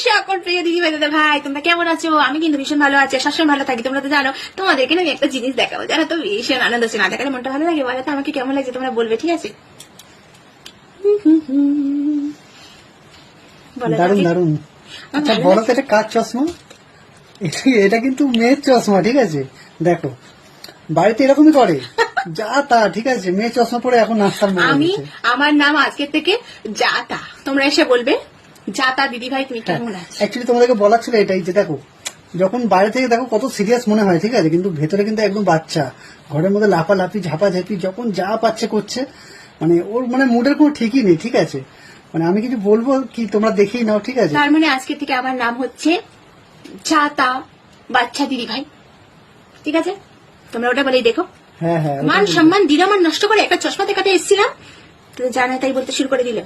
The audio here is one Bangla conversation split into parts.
সকল প্রিয় দিদি ভাই তোমরা কেমন আছো? আমি কিন্তু ভীষণ ভালো আছি, সবসময় ভালো থাকি। তোমরা তো জানো, তোমাদেরকে আমি একটা জিনিস দেখাবো, জানো তো, ভীষণ আনন্দ হচ্ছে। না দেখালে মনটা ভালো লাগে, বলো তো আমাকে কেমন লাগছে, তোমরা বলবে, ঠিক আছে? দারুন দারুন। আচ্ছা বলো তো, এটা কার চশমা? এটা কিন্তু মেয়ের চশমা, ঠিক আছে? দেখো বাড়িতে এরকমই করে যা তা, ঠিক আছে? মেয়ের চশমা পরে এখন নাস্তার আমি আমার নাম আজকের থেকে জাতা, তোমরা এসে বলবে জাতা দিদি ভাই তুমি কেমন আছো। অ্যাকচুয়ালি তোমাদেরকে বলার ছিল এটাই, যে দেখো যখন বাইরে থেকে দেখো কত সিরিয়াস মনে হয়, ঠিক আছে? কিন্তু ভেতরে কিন্তু একদম বাচ্চা, ঘরের মধ্যে লাফালাফি ঝাপাঝাপি, যখন যা পাচ্ছে করছে। মানে ওর মানে মুডের কোনো ঠিকই নেই, ঠিক আছে? মানে আমি কিছু বলবো কি, তোমরা দেখেই নাও, ঠিক আছে? তার মানে আজকে থেকে আমার নাম হচ্ছে জাতা বাচ্চা দিদি ভাই, ঠিক আছে? তোমরা ওটা বলেই দেখো। হ্যাঁ হ্যাঁ, মান সম্মান দিরামান নষ্ট করে একটা চশমা দেখাতে এসেছিলাম, তো জানাই তাই বলতে শুরু করে দিলে।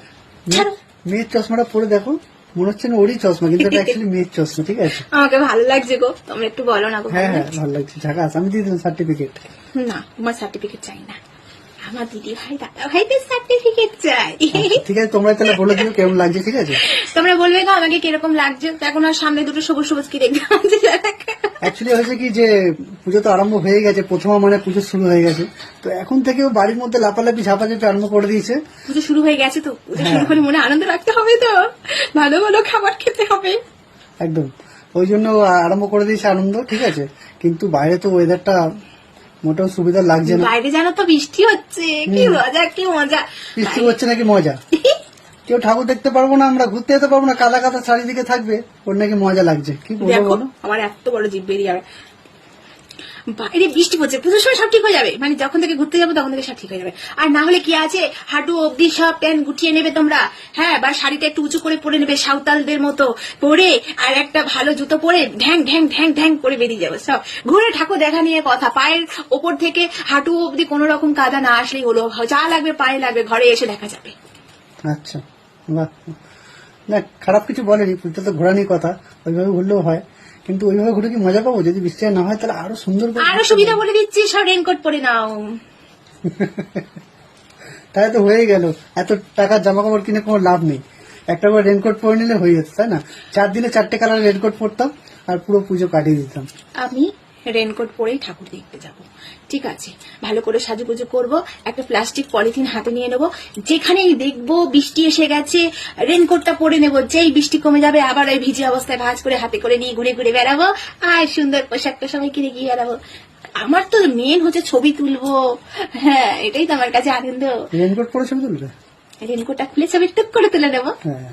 ছাড়ো, মেয়ের চশমাটা পরে দেখো, মনে হচ্ছে না ওরই চশমা, কিন্তু এটা অ্যাকচুয়ালি মেয়ের চশমা, ঠিক আছে? আমাকে ভালো লাগছে গো, তোমরা একটু বলো না গো। হ্যাঁ হ্যাঁ ভালো লাগছে, ঝাকাস। আমি দিয়ে দিলাম সার্টিফিকেট। না, তোমার সার্টিফিকেট চাই না, আমার দিদি ভাই দাদা ভাইদের সার্টিফিকেট চাই। ঠিক আছে, তোমরা তাহলে বলে দিও কেমন লাগছে, ঠিক আছে? তোমরা বলবে না আমাকে কিরকম লাগছে। এখন আর সামনে দুটো সবুজ সবুজ কি দেখতে অ্যাকচুয়ালি হয়েছে কি, যে পুজো তো আরম্ভ হয়ে গেছে, প্রথমা মানে পুজো শুরু হয়ে গেছে, তো এখন থেকেও বাড়ির মধ্যে লাপালাপি ঝাপাঝাপি আরম্ভ করে দিয়েছে। পুজো শুরু হয়ে গেছে, তো পুজো শুরু করে মনে আনন্দ রাখতে হবে, তো ভালো ভালো খাবার খেতে হবে একদম, ওই জন্য আরম্ভ করে দিয়েছে আনন্দ, ঠিক আছে? কিন্তু বাইরে তো ওয়েদারটা মোটেও সুবিধা লাগছে না। বাইরে জানো তো বৃষ্টি হচ্ছে, কি মজা কি মজা। বৃষ্টি হচ্ছে নাকি মজা? কেউ ঠাকুর দেখতে পারবো না, আমরা ঘুরতে যেতে পারবো না, কাদা কাদা চারিদিকে থাকবে, ওর নাকি মজা লাগছে। কি বলবো দেখো বলো? আমার এত বড় জিভ বেরিয়ে যাবে। বাইরে বৃষ্টি পড়ছে, পুজোর সময় সব ঠিক হয়ে যাবে, মানে যখন থেকে ঘুরতে যাবো তখন থেকে সব ঠিক হয়ে যাবে। আর না হলে কি আছে, হাঁটু অব্দি সব প্যান্ট গুটিয়ে নেবে তোমরা, হ্যাঁ, বা শাড়িটা একটু উঁচু করে পরে নেবে সাঁওতালদের মতো পরে, আর একটা ভালো জুতো পরে ঢ্যাং ঢ্যাং ঢ্যাং ঢ্যাং করে বেরিয়ে যাবে সব ঘুরে। ঠাকুর দেখা নিয়ে কথা, পায়ের ওপর থেকে হাঁটু অব্দি কোন রকম কাদা না আসলেই হলো, যা লাগবে পায়ে লাগবে, ঘরে এসে দেখা যাবে। আচ্ছা বাহ, না খারাপ কিছু বলেনি, পুজোটা তো ঘোরানির কথা, ওইভাবে ঘুরলেও হয়, কিন্তু ওইভাবে ঘুরে কি মজা পাবো? যদি বৃষ্টি না হয় তাহলে আরো সুন্দর করে, আরো সুবিধা বলে দিচ্ছি, সব রেনকোট পরে নাও। তাই তো হয়ে গেল। এত টাকার জামা কাপড় কিনে কোনো লাভ নেই, একটা করে রেনকোট পরে নিলে হয়ে যেত, তাই না? 4 দিনে 4টে কালার রেনকোট পরতাম আর পুরো পুজো কাটিয়ে দিতাম। আমি রেনকোট পরেই ঠাকুর দেখতে যাব, ঠিক আছে? ভালো করে সাজুগুজু করব, একটা প্লাস্টিক পলিথিন হাতে নিয়ে নেব, যেখানেই দেখবো বৃষ্টি এসে গেছে রেনকোটটা পরে নেব, যেই বৃষ্টি কমে যাবে আবার ওই ভিজে অবস্থায় ভাঁজ করে হাতে করে নিয়ে ঘুরে ঘুরে বেড়াবো, আর সুন্দর পোশাকটা সবাই কিনে গিয়ে বেড়াবো। আমার তো মেন হচ্ছে ছবি তুলবো, হ্যাঁ, এটাই তো আমার কাছে আনন্দ। রেনকোট পরে ছবি তুলবে? রেনকোটটা খুলে ছবি টুক করে তুলে নেবো। হ্যাঁ,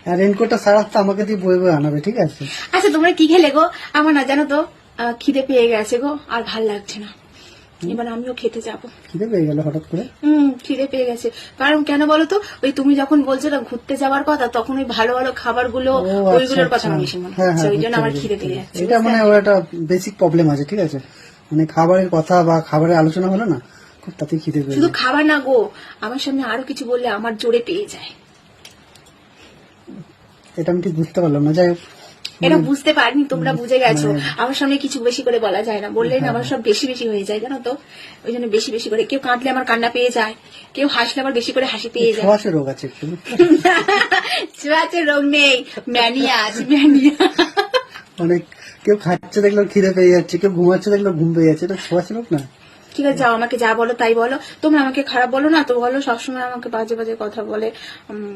আর রেনকোটটা সারা তো আমাকে দিয়ে বয়ে বয়ে আনাবে, ঠিক আছে? আচ্ছা তোমরা কি খেলে গো? আমার না জানো তো খিদে পেয়ে গেছে গো, আর ভাল লাগছে না, এবার আমিও খেতে যাবো। খিদে পেয়ে গেল হঠাৎ করে? খিদে পেয়ে গেছে, কারণ কেন বলো তো, ওই তুমি যখন বলছো না ঘুরতে যাওয়ার কথা, তখন ওই ভালো ভালো খাবার গুলো, ওইগুলোর কথা আমি বেশি মনে হচ্ছে, ওই জন্য আমার খিদে পেয়ে যাচ্ছে। এটা মানে ওর একটা বেসিক প্রবলেম আছে, ঠিক আছে? মানে খাবারের কথা বা খাবারের আলোচনা হলো না, খুব তাতে খিদে পেয়ে শুধু যায়। খাবার না গো, আমার সামনে আরো কিছু বললে আমার জোরে পেয়ে যায়। এটা আমি ঠিক বুঝতে পারলাম না, যাই হোক। এটা বুঝতে পারিনি, তোমরা বুঝে গেছো। আমার সামনে কিছু বেশি করে বলা যায় না, বললেই না আমার সব বেশি বেশি হয়ে যায়, জানো তো? ওই জন্য বেশি বেশি করে, কেউ কাঁদলে আমার কান্না পেয়ে যায়, কেউ হাসলে আমার বেশি করে হাসি পেয়ে যায়। ছোঁয়াচে রোগ আছে একটু। ছোঁয়াচে রোগ নেই, ম্যানিয়া আছে, ম্যানিয়া। অনেক কেউ খাচ্ছে দেখলো খিদে পেয়ে যাচ্ছে, কেউ ঘুমাচ্ছে দেখলো ঘুম পেয়ে যাচ্ছে, এটা ছোঁয়াচে রোগ না? ঠিক আছে, যাও, আমাকে যা বলো তাই বলো, তোমরা আমাকে খারাপ বলো না তো, বলো সবসময় আমাকে বাজে বাজে কথা বলে,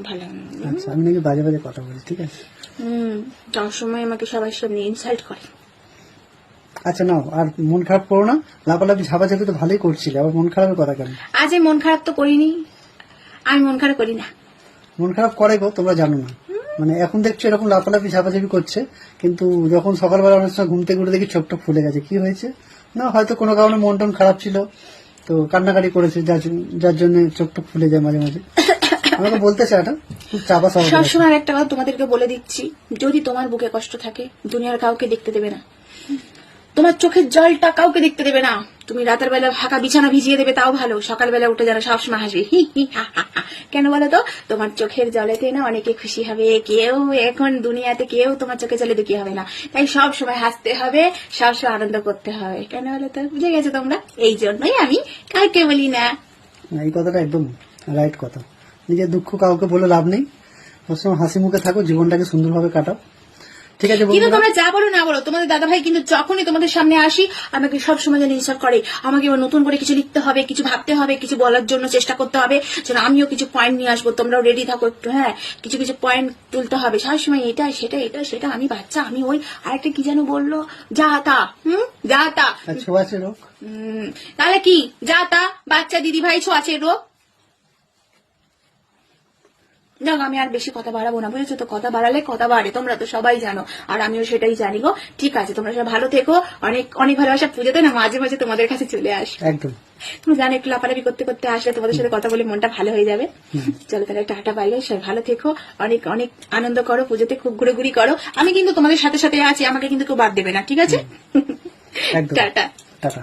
ভালো। আচ্ছা, আমি নাকি বাজে বাজে কথা বলি, ঠিক আছে? সবসময় আমাকে সবাই সামনে ইনসাল্ট করে। আচ্ছা নাও, আর মন খারাপ করো না, লাপালাপি ঝাপাঝাপি তো ভালোই করছিলে, আবার মন খারাপের কথা কেন? আজ এই মন খারাপ তো করিনি, আমি মন খারাপ করি না। মন খারাপ করে গো, তোমরা জানো না। মানে এখন দেখছো এরকম লাফালাফি ঝাপাঝাপি করছে, কিন্তু যখন সকালবেলা অনেক সময় ঘুম থেকে উঠে দেখি চোখটা ফুলে গেছে, কি হয়েছে? না হয়তো কোনো কারণে মন টন খারাপ ছিল, তো কান্নাকাটি করেছে, যার জন্য চোখটা ফুলে যায় মাঝে মাঝে। আমাকে বলতে চায় না, খুব চাপা স্বভাব। সবসময় একটা কথা তোমাদেরকে বলে দিচ্ছি, যদি তোমার বুকে কষ্ট থাকে, দুনিয়ার কাউকে দেখতে দেবে না, তোমার চোখের জলটা কাউকে দেখতে দেবে না। তুমি রাতের বেলা ফাঁকা বিছানা ভিজিয়ে দেবে তাও ভালো, সকালবেলা উঠে যেন সবসময় হাসবে, হি হি হা হা হা। কেন বলো তো? তোমার চোখের জলেতে না অনেকে খুশি হবে, কেউ এখন দুনিয়াতে কেউ তোমার চোখের জলে দুঃখী হবে না, তাই সব সময় হাসতে হবে, সবসময় আনন্দ করতে হবে। কেন বলো তো? বুঝে গেছো তোমরা? এই জন্যই আমি কাউকে বলি না। এই কথাটা একদম রাইট কথা, নিজের দুঃখ কাউকে বলে লাভ নেই, সবসময় হাসি মুখে থাকো, জীবনটাকে সুন্দরভাবে কাটাও। ঠিক আছে কিন্তু বন্ধুরা? তোমরা যা বলো না বলো, তোমাদের দাদা ভাই কিন্তু যখনই তোমাদের সামনে আসি আমাকে সবসময় যেন ইনসাল্ট করে, আমাকে এবার নতুন করে কিছু লিখতে হবে, কিছু ভাবতে হবে, কিছু বলার জন্য চেষ্টা করতে হবে, যেন আমিও কিছু পয়েন্ট নিয়ে আসবো, তোমরাও রেডি থাকো একটু। হ্যাঁ, কিছু কিছু পয়েন্ট তুলতে হবে সবসময়, এটা সেটা এটা সেটা, আমি বাচ্চা, আমি ওই, আরেকটা কি যেন বললো, যা তা, যা তা, আর ছোঁয়াচে রোগ। তাহলে কি যা তা, বাচ্চা দিদি ভাই ছোঁয়াচে রোগ। যাক, আমি আর বেশি কথা বাড়াবো না, বুঝেছো তো? কথা বাড়ালে কথা বাড়ে, তোমরা তো সবাই জানো, আর আমিও সেটাই জানি গো। ঠিক আছে, তোমরা সবাই ভালো থেকো, অনেক অনেক ভালোবাসা। পুজোতে না মাঝে মাঝে তোমাদের কাছে চলে আসি, একদম। তুমি জানো একটু লাফালাফি করতে করতে আসলে তোমাদের সাথে কথা বলে মনটা ভালো হয়ে যাবে। চলো তাহলে টাটা, বাইরে সবাই ভালো থেকো, অনেক অনেক আনন্দ করো, পুজোতে খুব ঘুরে করো। আমি কিন্তু তোমাদের সাথে সাথে আছি, আমাকে কিন্তু কেউ বাদ দেবে না, ঠিক আছে? একদম। টাটা। টাটা।